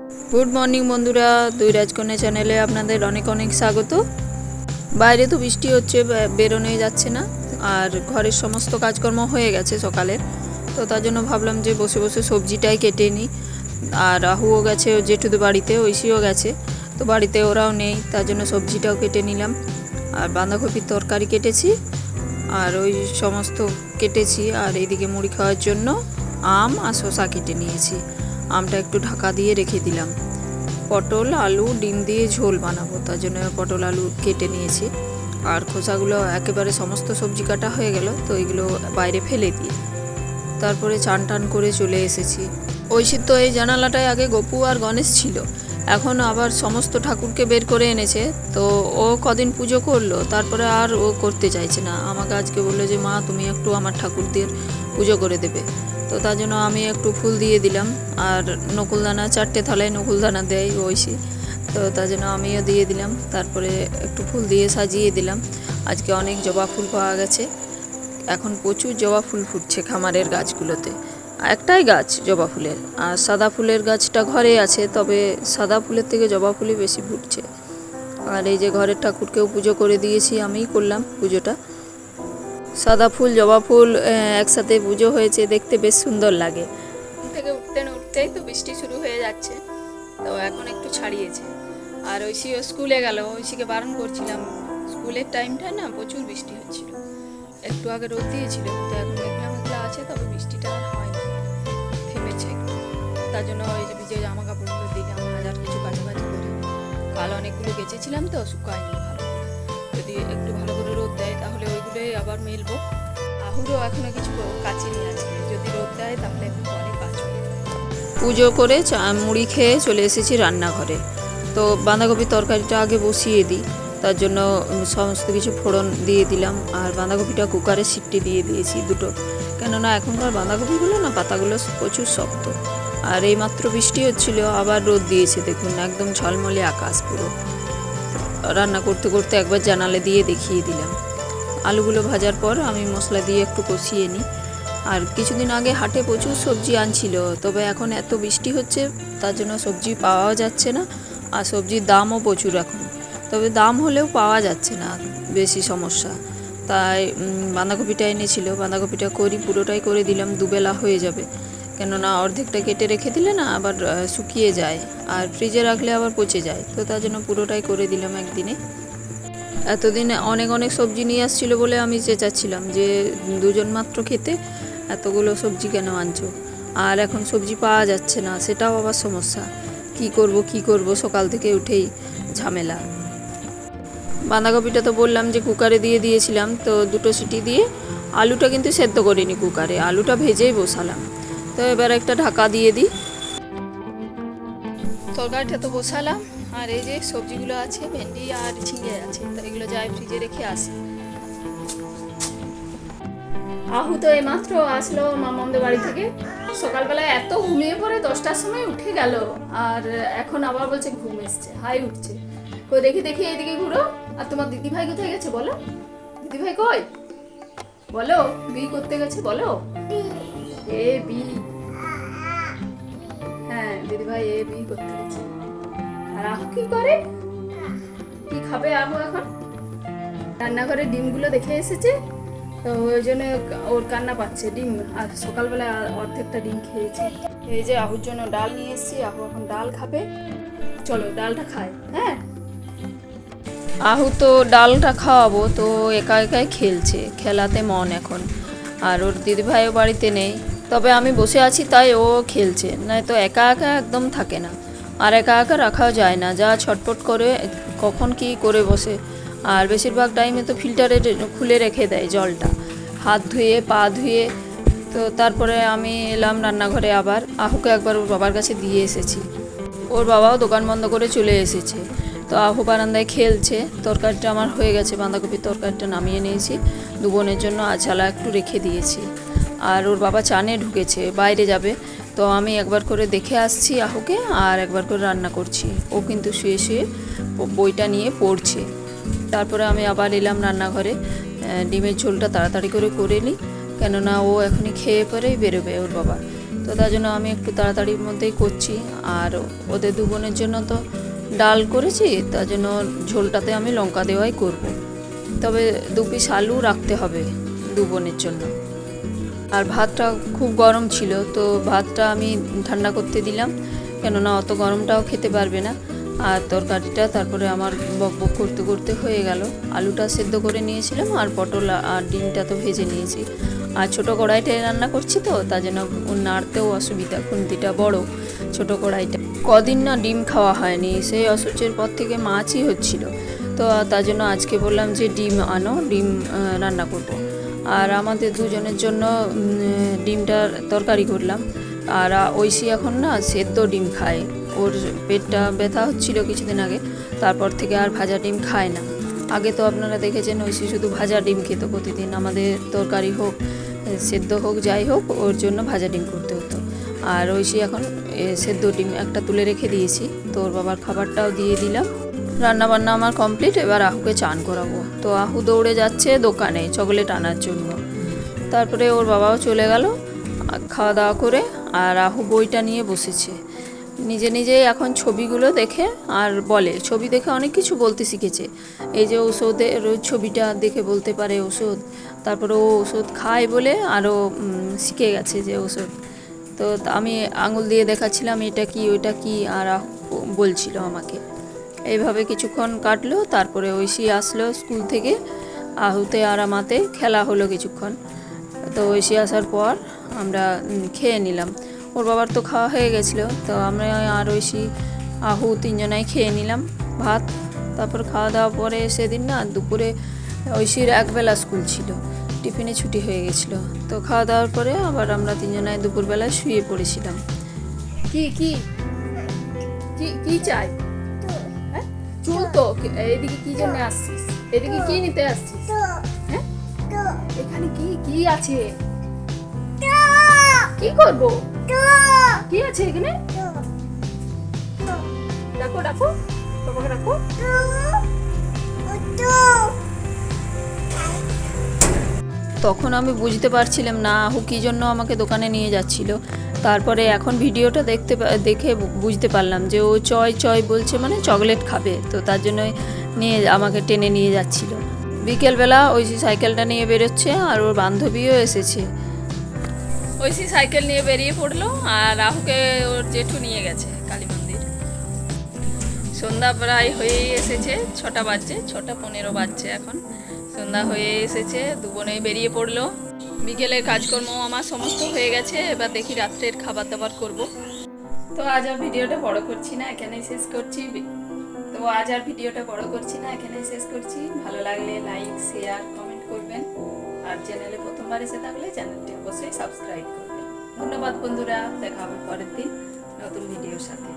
Good morning বন্ধুরা, দুই রাজকন্যা চ্যানেলে আপনাদের অনেক অনেক স্বাগত। বাইরে তো বৃষ্টি হচ্ছে, বেরোনোই যাচ্ছে না। আর ঘরের সমস্ত কাজকর্ম হয়ে গেছে সকালে, তো তার জন্য ভাবলাম যে বসে বসে সবজিটাই কেটে নিই। আর রাহুও গেছে জেঠুদের বাড়িতে, ঐশীও গেছে, তো বাড়িতে ওরাও নেই, তার জন্য সবজিটাও কেটে নিলাম। আর বাঁধাকপির তরকারি কেটেছি, আর ওই সমস্ত কেটেছি। আর এইদিকে মুড়ি খাওয়ার জন্য আম আর শসা কেটে নিয়েছি। আমটা একটু ঢাকা দিয়ে রেখে দিলাম। পটল আলু ডিম দিয়ে ঝোল বানাবো, তার জন্য পটল আলু কেটে নিয়েছি। আর খোসাগুলো একেবারে সমস্ত সবজি কাটা হয়ে গেল, তো এগুলো বাইরে ফেলে দিয়ে তারপরে চান টান করে চলে এসেছি। ঐশীর তো এই জানালাটায় আগে গপু আর গণেশ ছিল, এখন আবার সমস্ত ঠাকুরকে বের করে এনেছে। তো ও কদিন পুজো করলো, তারপরে আর ও করতে চাইছে না। আমাকে আজকে বললো যে মা তুমি একটু আমার ঠাকুরদের পুজো করে দেবে, তো তার জন্য আমি একটু ফুল দিয়ে দিলাম। আর নকুলদানা 4টে থালায় নকুলদানা দেয় ঐশী, তো তার জন্য আমিও দিয়ে দিলাম। তারপরে একটু ফুল দিয়ে সাজিয়ে দিলাম। আজকে অনেক জবা ফুল পাওয়া গেছে, এখন প্রচুর জবা ফুল ফুটছে খামারের গাছগুলোতে। একটাই গাছ জবা ফুলের, আর সাদা ফুলের গাছটা ঘরে আছে, তবে সাদা ফুলের থেকে জবা ফুলই বেশি ফুটছে। আর এই যে ঘরের ঠাকুরকেও পুজো করে দিয়েছি, আমিই করলাম পুজোটা। সাদা ফুল জবা ফুল একসাথে পুজো হয়েছে, দেখতে বেশ সুন্দর লাগে। থেকে উঠতে না উঠতেই তো বৃষ্টি শুরু হয়ে যাচ্ছে, তো এখন একটু ছাড়িয়েছে। আর ঐশীও স্কুলে গেল, ঐশীকে বারণ করছিলাম, স্কুলের টাইমটা না প্রচুর বৃষ্টি হচ্ছিল। একটু আগে রোদ দিয়েছিল, তো এখন মেঘলা মেঘলা আছে, তবে বৃষ্টিটা আর হয়নি, থেমেছে একটু। তার জন্য ওই যে ভিজে জামা কাপড়গুলো দিলাম, হাজার কিছু কাছাকাছি করে। কাল অনেকগুলো কেচেছিলাম তো শুকায়নি ভালো করে। যদি একটু ভালো করে রোদ দেয় তাহলে ওইগুলোই আবার মেলবো। আহুরও এখনো কিছু কাচিনি আছে, যদি রোদ দেয় তাহলে এখন পরে কাচবো। পুজো করে মুড়ি খেয়ে চলে এসেছি রান্নাঘরে। তো বাঁধাকপির তরকারিটা আগে বসিয়ে দিই, তার জন্য সমস্ত কিছু ফোড়ন দিয়ে দিলাম। আর বাঁধাকপিটা কুকারে সিটি দিয়ে দিয়েছি দুটো, কেননা এখনকার বাঁধাকপিগুলো না পাতাগুলো প্রচুর শক্ত। আর এইমাত্র বৃষ্টি হচ্ছিল, আবার রোদ দিয়েছে, দেখুন একদম ঝলমলে আকাশ পুরো। রান্না করতে করতে একবার জানালে দিয়ে দেখিয়ে দিলাম। আলুগুলো ভাজার পর আমি মশলা দিয়ে একটু কষিয়ে নিই। আর কিছুদিন আগে হাটে প্রচুর সবজি আনছিল, তবে এখন এত বৃষ্টি হচ্ছে তার জন্য সবজি পাওয়াও যাচ্ছে না। আর সবজির দামও প্রচুর এখন, তবে দাম হলেও পাওয়া যাচ্ছে না, বেশি সমস্যা। তাই বাঁধাকপিটা এনেছিল, বাঁধাকপিটা পুরোটাই করে দিলাম, দুবেলা হয়ে যাবে। কেননা অর্ধেকটা কেটে রেখে দিলে না আবার শুকিয়ে যায়, আর ফ্রিজে রাখলে আবার পচে যায়, তো তার জন্য পুরোটাই করে দিলাম একদিনে। এতদিন অনেক অনেক সবজি নিয়ে আসছিলো বলে আমি চেঁচাচ্ছিলাম যে দুজন মাত্র খেতে এতগুলো সবজি কেন আনছো। আর এখন সবজি পাওয়া যাচ্ছে না, সেটাও আবার সমস্যা। কি করব সকাল থেকে উঠেই ঝামেলা। বাঁধাকপিটা তো বললাম যে কুকারে দিয়ে দিয়েছিলাম, তো দুটো সিটি দিয়ে। আলুটা কিন্তু সেদ্ধ করিনি কুকারে, আলুটা ভেজেই বসালাম। তো এবার একটা ঢাকা দিয়ে দিই। তরকারিটা তো বসালাম, আর এই যে সবজিগুলো আছে, ভেন্ডি আর ঝিঙে আছে, তো এগুলো যাই ফ্রিজে রেখে আসি। আহু তো এইমাত্র আসলো মামাদের বাড়ি থেকে। সকালবেলায় এত ঘুমিয়ে পড়ে, 10টার সময় উঠে গেল, আর এখন আবার বলছে ঘুম এসছে, হাই উঠছে। কই দেখি দেখি এইদিকে ঘুরো। আর তোমার দিদিভাই কোথায় গেছে বলো? দিদিভাই কই বলো? বি করতে গেছে বলো? এ বি, হ্যাঁ দিদিভাই এ বি করতে গেছে। আর আহু কি করে, কি খাবে আহু এখন? রান্নাঘরে ডিমগুলো দেখে এসেছে, তো ওই জন্য ওর কান্না পাচ্ছে ডিম। আর সকালবেলা অর্ধেকটা ডিম খেয়েছে। এই যে আহুর জন্য ডাল নিয়ে এসেছি, আহু এখন ডাল খাবে। চলো ডালটা খায়। হ্যাঁ, আহু তো ডালটা খাওয়াবো, তো একা একাই খেলছে, খেলাতে মন এখন। আর ওর দিদিভাইও বাড়িতে নেই, তবে আমি বসে আছি তাই ও খেলছে, নয়তো একা একা একদম থাকে না। আর একা একা রাখাও যায় না, যা ছটপট করে কখন কি করে বসে। আর বেশিরভাগ টাইমে তো ফিল্টারে খুলে রেখে দেয় জলটা, হাত ধুয়ে পা ধুয়ে। তো তারপরে আমি এলাম রান্নাঘরে, আবার আহুকে একবার ওর বাবার কাছে দিয়ে এসেছি। ওর বাবাও দোকান বন্ধ করে চলে এসেছে, তো আহু বারান্দায় খেলছে। তরকারিটা আমার হয়ে গেছে, বাঁধাকপির তরকারিটা নামিয়ে নিয়েছি, দু বোনের জন্য আঝালা একটু রেখে দিয়েছি। আর ওর বাবা চানে ঢুকেছে, বাইরে যাবে, তো আমি একবার করে দেখে আসছি আহুকে, আর একবার করে রান্না করছি। ও কিন্তু শুয়ে শুয়ে বইটা নিয়ে পড়ছে। তারপরে আমি আবার এলাম রান্নাঘরে, ডিমের ঝোলটা তাড়াতাড়ি করে নিই, কেননা ও এখনই খেয়ে পরেই বেরোবে ওর বাবা। তো তার জন্য আমি একটু তাড়াতাড়ির মধ্যেই করছি। আর ওদের 2 বোনের জন্য তো ডাল করেছি, তার জন্য ঝোলটাতে আমি লঙ্কা দেওয়াই করব। তবে 2 পিস আলু রাখতে হবে 2 বোনের জন্য। আর ভাতটা খুব গরম ছিল, তো ভাতটা আমি ঠান্ডা করতে দিলাম, কেননা অত গরমটাও খেতে পারবে না। আর তরকারিটা তারপরে আমার বকবক করতে করতে হয়ে গেল। আলুটা সেদ্ধ করে নিয়েছিলাম, আর পটল আর ডিমটা তো ভেজে নিয়েছি। আর ছোটো কড়াইটায় রান্না করছি, তো তার জন্য নাড়তেও অসুবিধা, খুন্তিটা বড়, ছোটো কড়াইটা। কদিন না ডিম খাওয়া হয়নি, সেই অসুচের পর থেকে মাছই হচ্ছিল। তো তার জন্য আজকে বললাম যে ডিম আনো, ডিম রান্না করব। আর আমাদের 2 জনের জন্য ডিমটার তরকারি করলাম। আর ঐশী এখন না সেদ্ধ ডিম খায়, ওর পেটটা ব্যথা হচ্ছিল কিছুদিন আগে, তারপর থেকে আর ভাজা ডিম খায় না। আগে তো আপনারা দেখেছেন ঐশী শুধু ভাজা ডিম খেত প্রতিদিন, আমাদের তরকারি হোক সেদ্ধ হোক যাই হোক ওর জন্য ভাজা ডিম করতে হতো। আর ঐশী এখন সেদ্ধ ডিম একটা তুলে রেখে দিয়েছি, তো ওর বাবার খাবারটাও দিয়ে দিলাম। রান্নাবান্না আমার কমপ্লিট, এবার আহুকে চান করাবো। তো আহু দৌড়ে যাচ্ছে দোকানে চকলেট আনার জন্য। তারপরে ওর বাবাও চলে গেল খাওয়া দাওয়া করে। আর আহু বইটা নিয়ে বসেছে, নিজে নিজেই এখন ছবিগুলো দেখে আর বলে, ছবি দেখে অনেক কিছু বলতে শিখেছে। এই যে ওষুধের ছবিটা দেখে বলতে পারে ওষুধ, তারপরে ও ওষুধ খায় বলে আরও শিখে গেছে যে ওষুধ। তো আমি আঙুল দিয়ে দেখাচ্ছিলাম এটা কি ওইটা কি, আর আহু বলছিল আমাকে। এইভাবে কিছুক্ষণ কাটলো, তারপরে ঐশী আসলো স্কুল থেকে। আহুতে আর আমাতে খেলা হলো কিছুক্ষণ। তো ঐশী আসার পর আমরা খেয়ে নিলাম। ওর বাবার তো খাওয়া হয়ে গেছিলো, তো আমরা আর ঐশী আহু 3 জনাই খেয়ে নিলাম ভাত। তারপর খাওয়া দাওয়া পরে সেদিন না দুপুরে ঐশীর একবেলা স্কুল ছিল, টিফিনে ছুটি হয়ে গেছিলো। তো খাওয়া দাওয়ার পরে আবার আমরা 3 জনাই দুপুরবেলায় শুয়ে পড়েছিলাম। কি কি কি কি চাই? চুল তো এদিকে কি জন্য আসছিস? এদিকে কি নিতে আসছিস? হ্যাঁ, এখানে কি কি আছে? কি করব? কি আছে এখানে? ডাকো ডাকো, তোমাকে ডাকো। তখন আমি বুঝতে পারছিলাম না আহু কী জন্য আমাকে দোকানে নিয়ে যাচ্ছিল। তারপরে এখন ভিডিওটা দেখে বুঝতে পারলাম যে ও চয় চয় বলছে, মানে চকলেট খাবে, তো তার জন্য আমাকে টেনে নিয়ে যাচ্ছিল। বিকেলবেলা ঐশী সাইকেলটা নিয়ে বেরোচ্ছে, আর ওর বান্ধবীও এসেছে। ঐশী সাইকেল নিয়ে বেরিয়ে পড়লো, আর রাহুকে ওর জেঠু নিয়ে গেছে কালী মন্দির। সন্ধ্যা প্রায় হয়েই এসেছে, 6টা বাজছে, 6:15 বাজছে এখন। সন্ধ্যা হয়ে এসেছে, 2 বোনেই বেরিয়ে পড়লো। বিকেলের কাজকর্ম আমার সমস্ত হয়ে গেছে, এবার দেখি রাত্রের খাবার দাবার করব। তো আজ আর ভিডিওটা বড় করছি না, এখানেই শেষ করছি। ভালো লাগলে লাইক শেয়ার কমেন্ট করবেন, আর চ্যানেলে প্রথমবার এসে থাকলে চ্যানেলটি অবশ্যই সাবস্ক্রাইব করবেন। ধন্যবাদ বন্ধুরা, দেখা হবে পরের দিন নতুন ভিডিওর সাথে।